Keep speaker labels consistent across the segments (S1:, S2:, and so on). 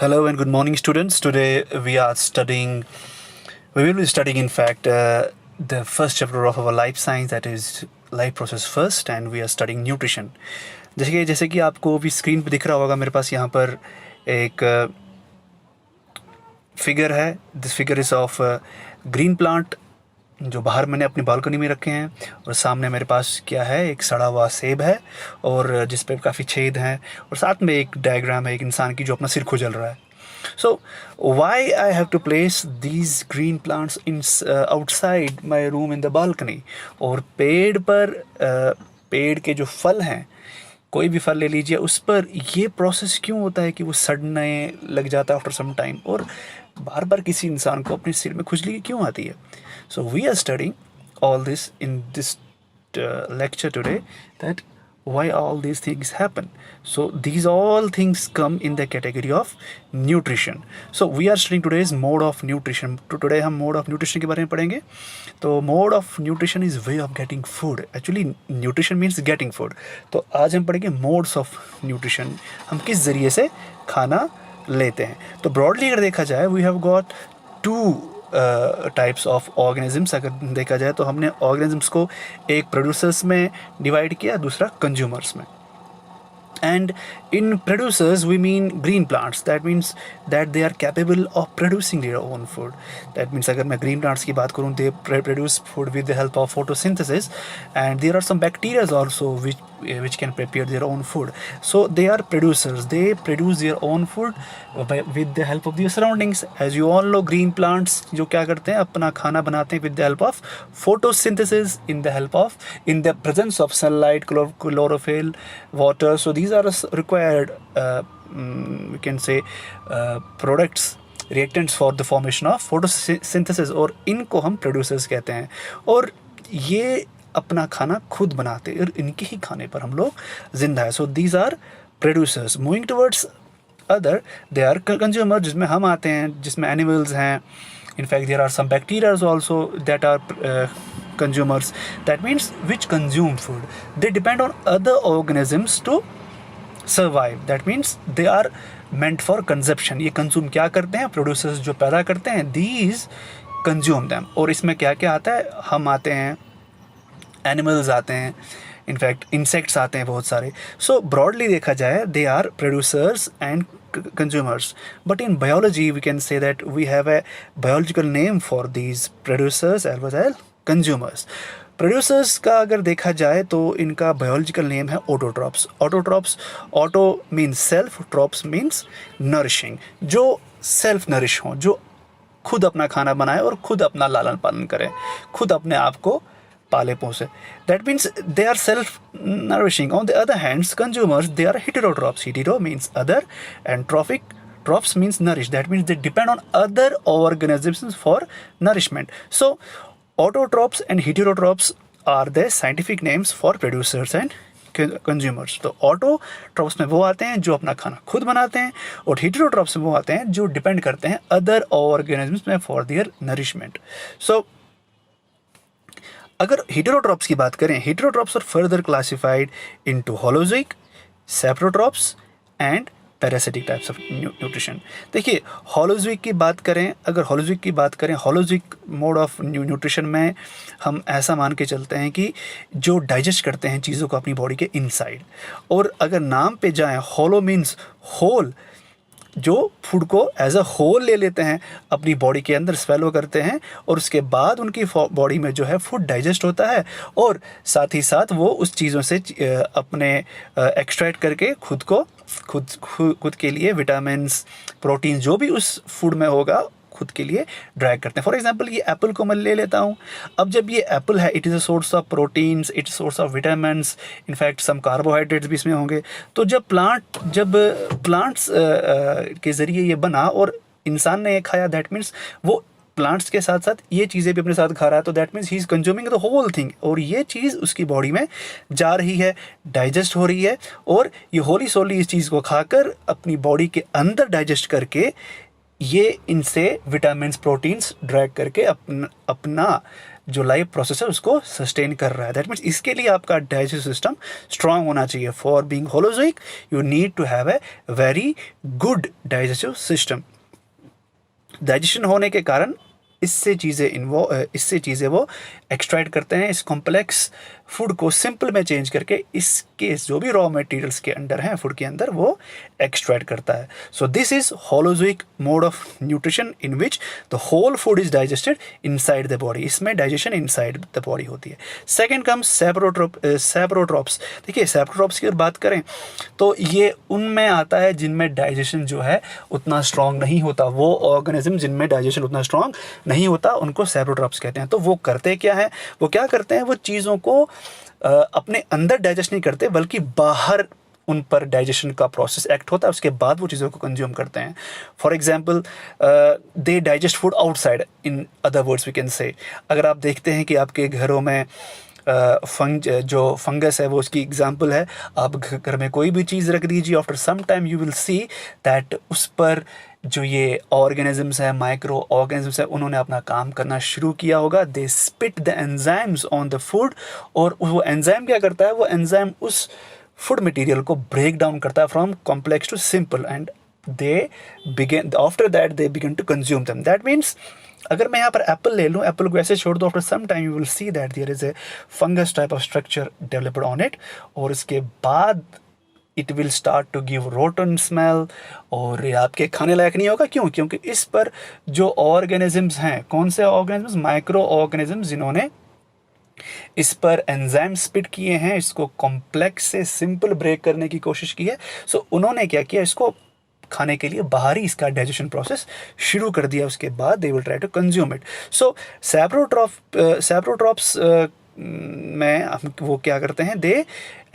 S1: Hello and good morning, students. Today we will be studying, in fact, the first chapter of our life science, that is life process first, and we are studying nutrition. जैसे कि आपको भी screen पे दिख रहा होगा, मेरे पास यहाँ पर एक फिगर है. This figure is of green plant जो बाहर मैंने अपनी बालकनी में रखे हैं, और सामने मेरे पास क्या है, एक सड़ा हुआ सेब है और जिस पे काफ़ी छेद हैं, और साथ में एक डायग्राम है एक इंसान की जो अपना सिर खुजल रहा है. So why I have to place these green plants in outside my room in the balcony? और पेड़ के जो फल हैं, कोई भी फल ले लीजिए, उस पर ये प्रोसेस क्यों होता है कि वो सड़ने लग जाता है आफ्टर सम टाइम, और बार बार किसी इंसान को अपने सिर में खुजली क्यों आती है. So we are studying all this in this lecture today, that why all these things happen. So these all things come in the category of nutrition. So we are studying today's mode of nutrition. Today हम mode of nutrition के बारे में पढ़ेंगे. तो mode of nutrition is way of getting food. Actually nutrition means getting food. तो आज हम पढ़ेंगे modes of nutrition. हम किस ज़रिए से खाना लेते हैं. तो broadly अगर देखा जाए, we have got two types of organisms. अगर देखा जाए तो हमने ऑर्गेनिजम्स को एक प्रोड्यूसर्स में डिवाइड किया, दूसरा कंज्यूमर्स में. And in producers we mean green plants. That means that they are capable of producing their own food. That means अगर मैं green plants की बात करूँ, they produce food with the help of photosynthesis, and there are some bacteria also which can prepare their own food. So they are producers. They produce their own food with the help of their surroundings. As you all know, green plants जो क्या करते हैं, अपना खाना बनाते हैं with the help of photosynthesis, in the presence of sunlight, chlorophyll, water. So these are required we can say products, reactants for the formation of photosynthesis, और इनको हम producers कहते हैं. और ये अपना खाना खुद बनाते हैं और इनके ही खाने पर हम लोग जिंदा है. So these are producers. Moving towards other, they are consumers, जिसमें हम आते हैं, जिसमें animals हैं. In fact, there are some bacteria also that are consumers. That means which consume food. They depend on other organisms to survive. That means they are meant for consumption. ये consume क्या करते हैं, producers जो पैदा करते हैं, these consume them. और इसमें क्या क्या आता है, हम आते हैं, animals आते हैं, in fact insects आते हैं बहुत सारे. So broadly देखा जाए, they are producers and consumers. But in biology we can say that we have a biological name for these producers as well as consumers. Producers का अगर देखा जाए तो इनका बायोलॉजिकल नेम है autotrophs. Auto means self, trophs means nourishing. जो self nourish हों, जो खुद अपना खाना बनाए और खुद अपना लालन पालन करें, खुद अपने आप को पाले पोसे. That means they are self-nourishing. On the other hand, consumers, they are heterotrophs. Hetero means other, and trophs means nourish. That means they depend on other organisms for nourishment. So autotrophs and heterotrophs are the scientific names for producers and consumers. तो autotrophs में वो आते हैं जो अपना खाना खुद बनाते हैं, और हेटेरोट्रॉप्स में वो आते हैं जो डिपेंड करते हैं अदर ऑर्गेनिजम्स में फॉर देयर नरिशमेंट. सो अगर हेटेरोट्रॉप्स की बात करें, heterotrophs are further classified into holozoic, saprotrophs and parasitic types of nutrition. देखिए, होलोज़ोइक की बात करें, होलोज़ोइक मोड ऑफ न्यूट्रिशन में हम ऐसा मान के चलते हैं कि जो डाइजेस्ट करते हैं चीज़ों को अपनी बॉडी के इनसाइड. और अगर नाम पे जाएं, होलो मीन्स होल, जो फूड को एज अ होल ले लेते हैं, अपनी बॉडी के अंदर स्वेलो करते हैं, और उसके बाद उनकी बॉडी में जो है फूड डाइजेस्ट होता है, और साथ ही साथ वो उस चीज़ों से अपने एक्सट्रैक्ट करके खुद के लिए विटामिन्स, प्रोटीन जो भी उस फूड में होगा खुद के लिए ड्रैग करते हैं. फॉर एग्जांपल, ये एप्पल को मैं ले लेता हूँ. अब जब ये एप्पल है, it is a source of proteins, it is source of vitamins, in fact some carbohydrates भी इसमें होंगे. तो जब प्लांट्स के ज़रिए ये बना और इंसान ने ये खाया, दैट मीन्स वो प्लांट्स के साथ साथ ये चीज़ें भी अपने साथ खा रहा है. तो that means he is consuming the whole thing, और ये चीज़ उसकी बॉडी में जा रही है, डाइजेस्ट हो रही है, और ये होली सोली इस चीज़ को खाकर अपनी बॉडी के अंदर डाइजेस्ट करके ये इनसे विटामिन्स, प्रोटीन्स ड्रैग करके अपना जो लाइव प्रोसेस है उसको सस्टेन कर रहा है। दैट मीन्स इसके लिए आपका डाइजेस्टिव सिस्टम स्ट्रांग होना चाहिए। For being holozoic you need to have a very good digestive system. Digestion होने के कारण इससे चीज़ें वो एक्सट्रैक्ट करते हैं इस कॉम्प्लेक्स फूड को सिंपल में चेंज करके इसके जो भी रॉ मटेरियल्स के अंदर हैं फूड के अंदर वो एक्सट्रैक्ट करता है। So this is holozoic mode of nutrition in which the whole food is digested inside the body. इसमें डाइजेशन इनसाइड द बॉडी होती है। Second comes saprotrophs. देखिए सैप्रोट्रॉप्स की अगर बात करें तो ये उनमें आता है जिनमें डाइजेशन जो है उतना स्ट्रांग नहीं होता। वो ऑर्गेनिज्म जिनमें डाइजेशन उतना स्ट्रांग नहीं होता उनको सैप्रोट्रॉप्स कहते हैं। तो वो करते क्या है, वो क्या करते हैं, वो चीज़ों को अपने अंदर डाइजेस्ट नहीं करते बल्कि बाहर उन पर डाइजेशन का प्रोसेस एक्ट होता है, उसके बाद वो चीज़ों को कंज्यूम करते हैं। For example they digest food outside, in other words we can say. अगर आप देखते हैं कि आपके घरों में जो फंगस है वो उसकी एग्जांपल है। आप घर में कोई भी चीज़ रख दीजिए, after some time you will see that उस पर जो ये ऑर्गेनिजम्स है, माइक्रो ऑर्गेनिजम्स है, उन्होंने अपना काम करना शुरू किया होगा। They spit the enzymes on the food, और वो एंजाइम क्या करता है, वो एंजाइम उस फूड मटेरियल को ब्रेक डाउन करता है from complex to simple, and they begin after that they begin to consume them. That means अगर मैं यहाँ पर एप्पल ले लूँ, एप्पल को ऐसे छोड़ दो, after some time you will see that there is a fungus type of structure developed on it, और इसके बाद it will start to give rotten smell, और ये आपके खाने लायक नहीं होगा। क्यों? क्योंकि इस पर जो ऑर्गेनिजम्स हैं, कौन से ऑर्गेनिजम्स, माइक्रो ऑर्गेनिजम्स, जिन्होंने इस पर एंजाइम स्पिट किए हैं, इसको कॉम्प्लेक्स से सिंपल ब्रेक करने की कोशिश की है। सो उन्होंने क्या किया, इसको खाने के लिए बाहर ही इसका डाइजेशन प्रोसेस शुरू कर दिया, उसके बाद they will try to consume it. So saprotrophs में हम वो क्या करते हैं, they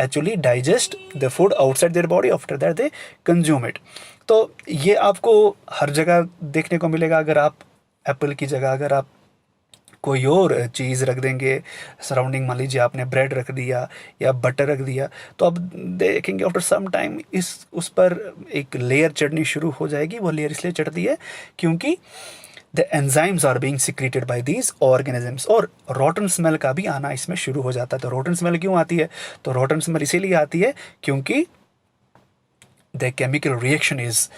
S1: actually digest the food outside their body, after that they consume it. तो ये आपको हर जगह देखने को मिलेगा। अगर आप एप्पल की जगह अगर आप कोई और चीज़ रख देंगे सराउंडिंग, मान लीजिए आपने ब्रेड रख दिया या बटर रख दिया, तो अब देखेंगे आफ्टर सम टाइम उस पर एक लेयर चढ़नी शुरू हो जाएगी। वो लेयर इसलिए चढ़ती है क्योंकि the enzymes are being secreted by these organisms, और रोटन स्मेल का भी आना इसमें शुरू हो जाता है। तो रोटन स्मेल क्यों आती है? तो रोटन स्मेल इसीलिए आती है क्योंकि the chemical reaction is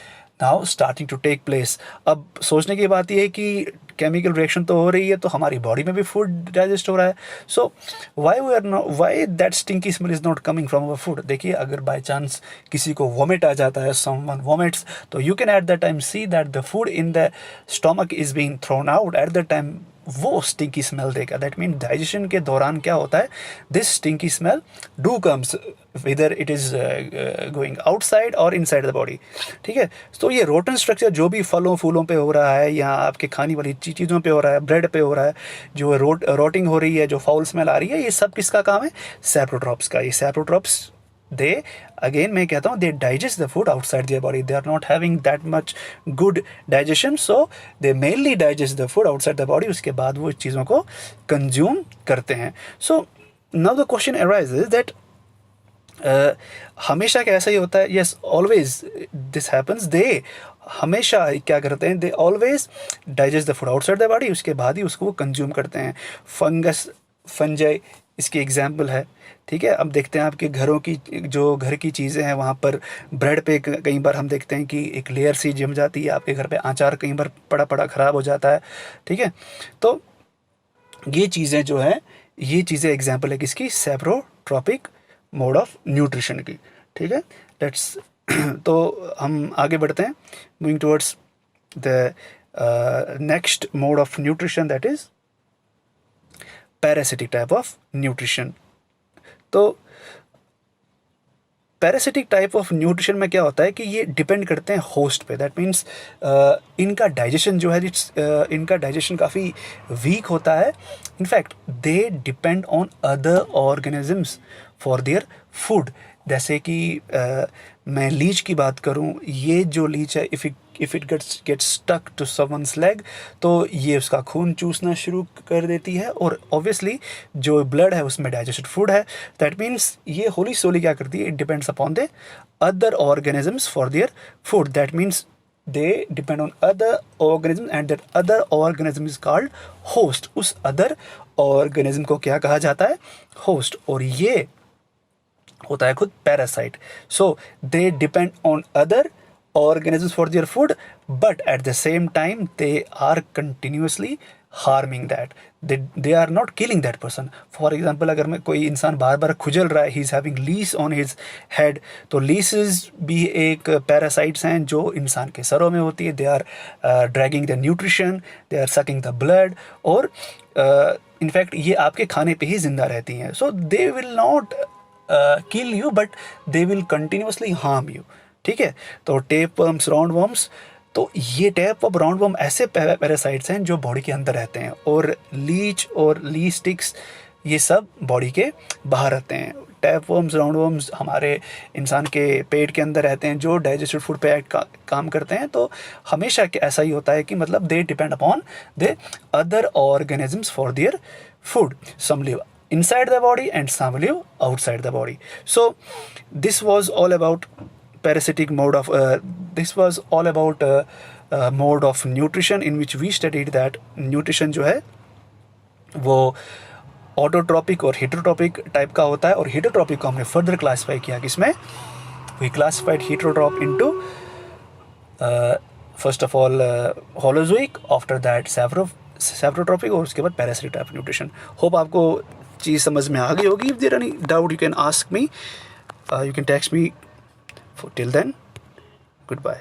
S1: now starting to take place. अब सोचने की बात यह है कि केमिकल रिएक्शन तो हो रही है, तो हमारी बॉडी में भी फूड डाइजेस्ट हो रहा है। So why that stinky smell is not coming from our food. देखिए अगर बाय चांस किसी को वॉमिट आ जाता है, समवन वॉमिट्स, तो you can at the time see that the food in the stomach is being thrown out. At the time वो stinky smell देगा। That mean digestion के दौरान क्या होता है, this stinky smell do comes whether it is going outside और inside the body. ठीक है, तो ये रोटन स्ट्रक्चर जो भी फलों फूलों पे हो रहा है या आपके खाने वाली चीज़ों पे हो रहा है, ब्रेड पे हो रहा है, जो रोटिंग हो रही है, जो फाउल स्मेल आ रही है, ये सब किसका काम है? सैप्रोट्रॉप्स का। ये सैप्रोट्रॉप्स they again मैं कहता हूँ they digest the food outside their body. They are not having that much good digestion, so they mainly digest the food outside the body. उसके बाद वो चीज़ों को consume करते हैं। So now the question arises that हमेशा कैसा ही होता है? Yes, always this happens. They हमेशा क्या करते हैं? They always digest the food outside the body. उसके बाद ही उसको वो consume करते हैं। फंगस, फंजाई इसकी एग्जाम्पल है। ठीक है, अब देखते हैं आपके घरों की जो घर की चीज़ें हैं, वहाँ पर ब्रेड पे कई बार हम देखते हैं कि एक लेयर सी जम जाती है। आपके घर पे आचार कई बार पड़ा पड़ा ख़राब हो जाता है। ठीक है, तो ये चीज़ें जो है, ये चीज़ें एग्जाम्पल है किसकी? सैप्रोट्रॉपिक मोड ऑफ न्यूट्रिशन की। ठीक है, लेट्स तो हम आगे बढ़ते हैं, moving towards the next mode of nutrition, that is parasitic type of nutrition. तो पैरासिटिक टाइप ऑफ न्यूट्रिशन में क्या होता है कि ये डिपेंड करते हैं होस्ट पे। दैट मीन्स इनका डाइजेशन जो है, इनका डाइजेशन काफ़ी वीक होता है। In fact they depend on other organisms for their food. जैसे कि मैं लीच की बात करूं, ये जो लीच है, if it gets stuck to someone's leg, तो ये उसका खून चूसना शुरू कर देती है, और ऑब्वियसली जो ब्लड है उसमें डाइजेस्टेड फूड है। दैट मीन्स ये होली सोली क्या करती है? It depends upon the other organisms for their food. That means they depend on other organisms and that other organism is called host. उस other organism को क्या कहा जाता है? host. और ये होता है खुद parasite. So they depend on other organisms for their food, but at the same time they are continuously harming that. They are not killing that person. For example, अगर मैं कोई इंसान बार बार खुजल रहा है, he is having leash on his head, तो leashes भी एक parasites हैं जो इंसान के सरों में होती है. They are dragging the nutrition, they are sucking the blood, और इनफैक्ट ये आपके खाने पे ही जिंदा रहती हैं. So they will not kill you, but they will continuously harm you. ठीक है. तो टेप वर्म्स, राउंड वर्म्स, तो ये टैप वर्म, राउंड वर्म ऐसे पैरासाइट्स हैं जो बॉडी के अंदर रहते हैं. और लीच और ली स्टिक्स ये सब बॉडी के बाहर रहते हैं. टैप वर्म्स, राउंड वर्म्स हमारे इंसान के पेट के अंदर रहते हैं जो डाइजेस्टिव फूड पे काम करते हैं. तो हमेशा ऐसा ही होता है कि मतलब they depend upon the other organisms for their food. Some live inside the body and some live outside the body. So this was all about parasitic mode of mode of nutrition, in which we studied that nutrition जो है वो autotrophic और heterotrophic type का होता है. और heterotrophic को हमने फर्दर क्लासीफाई किया किसमें? We classified heterotroph into first of all holozoic, after that saprotrophic, और उसके बाद पैरासिटिक टाइप न्यूट्रिशन. होप आपको चीज़ समझ में आ गई होगी. If there any doubt you can ask me, you can text me. Till then, goodbye.